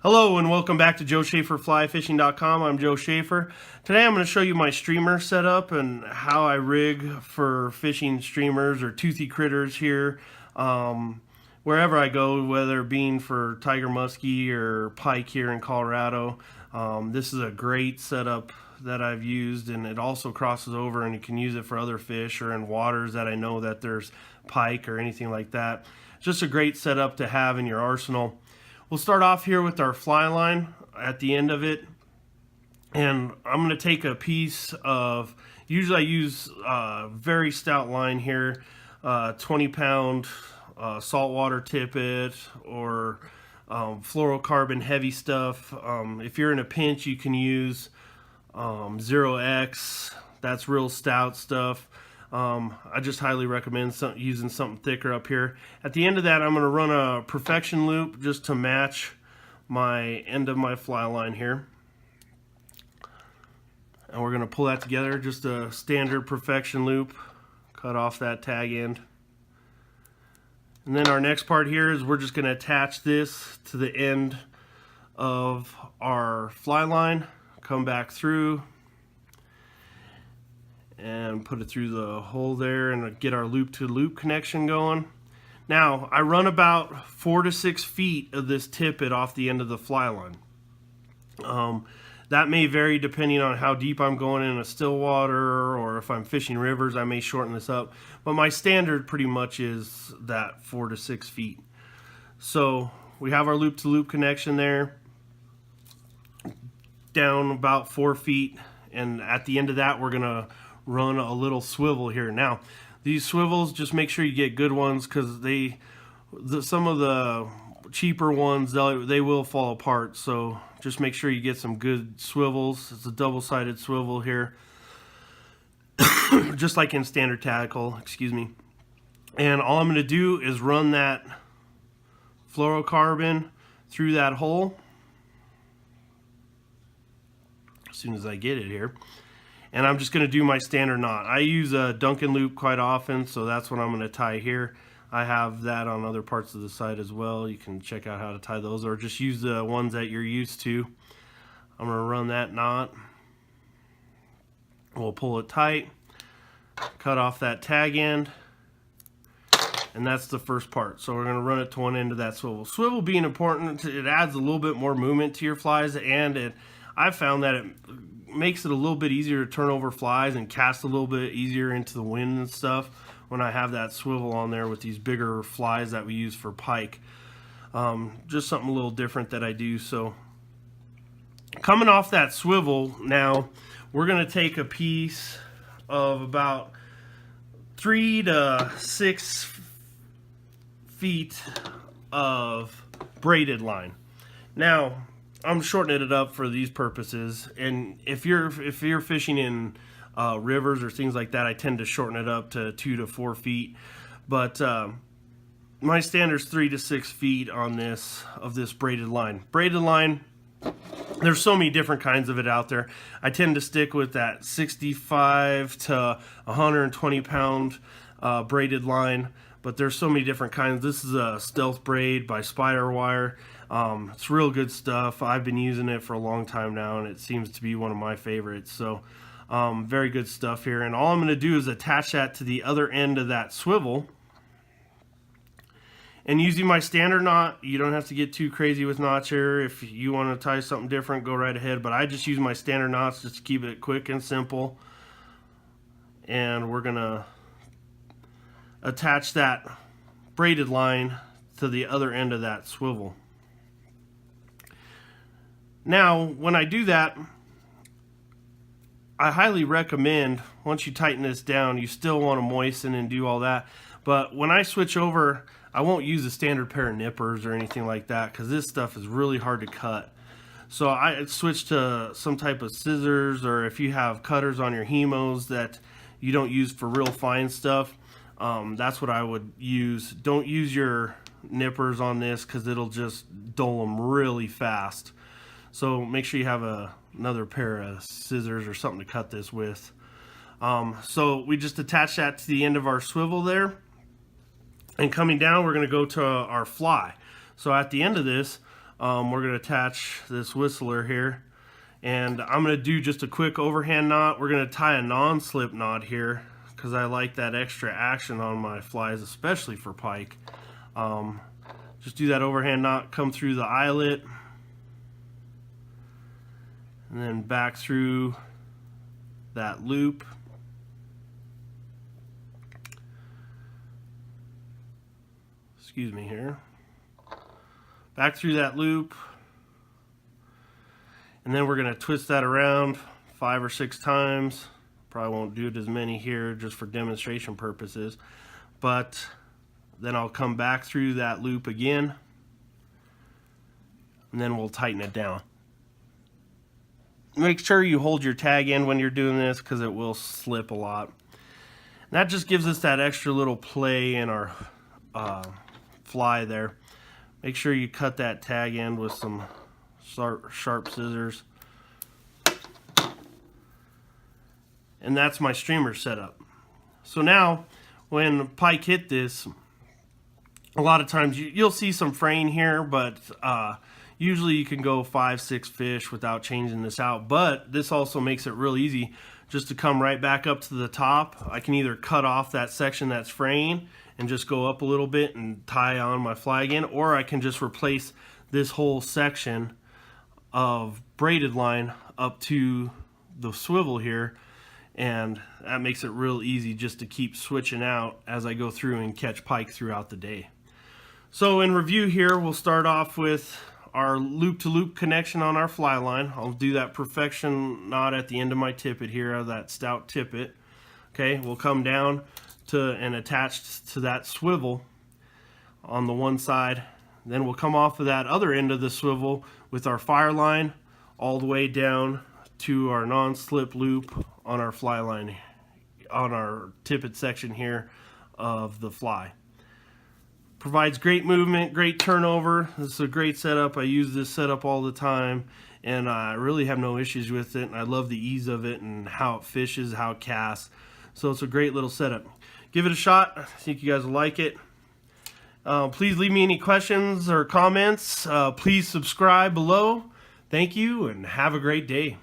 Hello and welcome back to JoeSchaeferFlyFishing.com. I'm Joe Schaefer. Today I'm going to show you my streamer setup and how I rig for fishing streamers or toothy critters here. Wherever I go, whether it being for tiger muskie or pike here in Colorado. This is a great setup that I've used, and it also crosses over and you can use it for other fish or in waters that I know that there's pike or anything like that. Just a great setup to have in your arsenal. We'll start off here with our fly line at the end of it, and I'm going to take a piece of, usually I use very stout line here, 20-pound Salt Water Tippet or Fluorocarbon heavy stuff. If you're in a pinch, you can use 0X, that's real stout stuff. I just highly recommend using something thicker up here. At the end of that, I'm going to run a perfection loop just to match my end of my fly line here. And we're going to pull that together, just a standard perfection loop, cut off that tag end. And then our next part here is we're just going to attach this to the end of our fly line, come back through, and put it through the hole there and get our loop-to-loop connection going. Now, I run about 4 to 6 feet of this tippet off the end of the fly line. That may vary depending on how deep I'm going in a still water, or if I'm fishing rivers, I may shorten this up. But my standard pretty much is that 4 to 6 feet. So we have our loop-to-loop connection there, down about 4 feet, and at the end of that, we're going to run a little swivel here. Now, these swivels, just make sure you get good ones, because some of the cheaper ones, they will fall apart. So just make sure you get some good swivels. It's a double-sided swivel here, just like in standard tackle, excuse me. And all I'm going to do is run that fluorocarbon through that hole as soon as I get it here. And I'm just going to do my standard knot. I use a Duncan Loop quite often, so that's what I'm going to tie here. I have that on other parts of the site as well. You can check out how to tie those, or just use the ones that you're used to. I'm going to run that knot. We'll pull it tight, cut off that tag end, and that's the first part. So we're going to run it to one end of that swivel. Swivel being important, it adds a little bit more movement to your flies, and I've found that it makes it a little bit easier to turn over flies and cast a little bit easier into the wind and stuff when I have that swivel on there with these bigger flies that we use for pike. Just something a little different that I do. So coming off that swivel, now we're going to take a piece of about 3 to 6 feet of braided line. Now, I'm shortening it up for these purposes, and if you're fishing in rivers or things like that, I tend to shorten it up to 2 to 4 feet. But my standard's 3 to 6 feet on this braided line. Braided line, there's so many different kinds of it out there. I tend to stick with that 65 to 120 pound braided line, but there's so many different kinds. This is a Stealth Braid by Spider Wire. It's real good stuff. I've been using it for a long time now, and it seems to be one of my favorites. So very good stuff here. And all I'm going to do is attach that to the other end of that swivel. And using my standard knot, you don't have to get too crazy with knots here. If you want to tie something different, go right ahead. But I just use my standard knots just to keep it quick and simple. And we're going to attach that braided line to the other end of that swivel. Now, when I do that, I highly recommend, once you tighten this down, you still want to moisten and do all that. But when I switch over, I won't use a standard pair of nippers or anything like that, because this stuff is really hard to cut. So I switch to some type of scissors, or if you have cutters on your hemos that you don't use for real fine stuff, that's what I would use. Don't use your nippers on this, because it'll just dull them really fast. So make sure you have another pair of scissors or something to cut this with. So we just attach that to the end of our swivel there. And coming down, we're going to go to our fly. So at the end of this, we're going to attach this whistler here. And I'm going to do just a quick overhand knot. We're going to tie a non-slip knot here because I like that extra action on my flies, especially for pike. Just do that overhand knot, come through the eyelet, and then back through that loop. Excuse me here. Back through that loop. And then we're going to twist that around 5 or 6 times. Probably won't do it as many here just for demonstration purposes. But then I'll come back through that loop again. And then we'll tighten it down. Make sure you hold your tag end when you're doing this because it will slip a lot. And that just gives us that extra little play in our fly there. Make sure you cut that tag end with some sharp scissors. And that's my streamer setup. So now when pike hit this, a lot of times you'll see some fraying here, but usually you can go 5-6 fish without changing this out. But this also makes it real easy just to come right back up to the top. I can either cut off that section that's fraying and just go up a little bit and tie on my fly again, or I can just replace this whole section of braided line up to the swivel here, and that makes it real easy just to keep switching out as I go through and catch pike throughout the day. So in review here, we'll start off with our loop-to-loop connection on our fly line. I'll do that perfection knot at the end of my tippet here, of that stout tippet. Okay, we'll come down to and attach to that swivel on the one side. Then we'll come off of that other end of the swivel with our fire line all the way down to our non-slip loop on our fly line, on our tippet section here of the fly. Provides great movement, great turnover. This is a great setup. I use this setup all the time, and I really have no issues with it. I love the ease of it and how it fishes, how it casts. So it's a great little setup. Give it a shot. I think you guys will like it. Please leave me any questions or comments. Please subscribe below. Thank you and have a great day.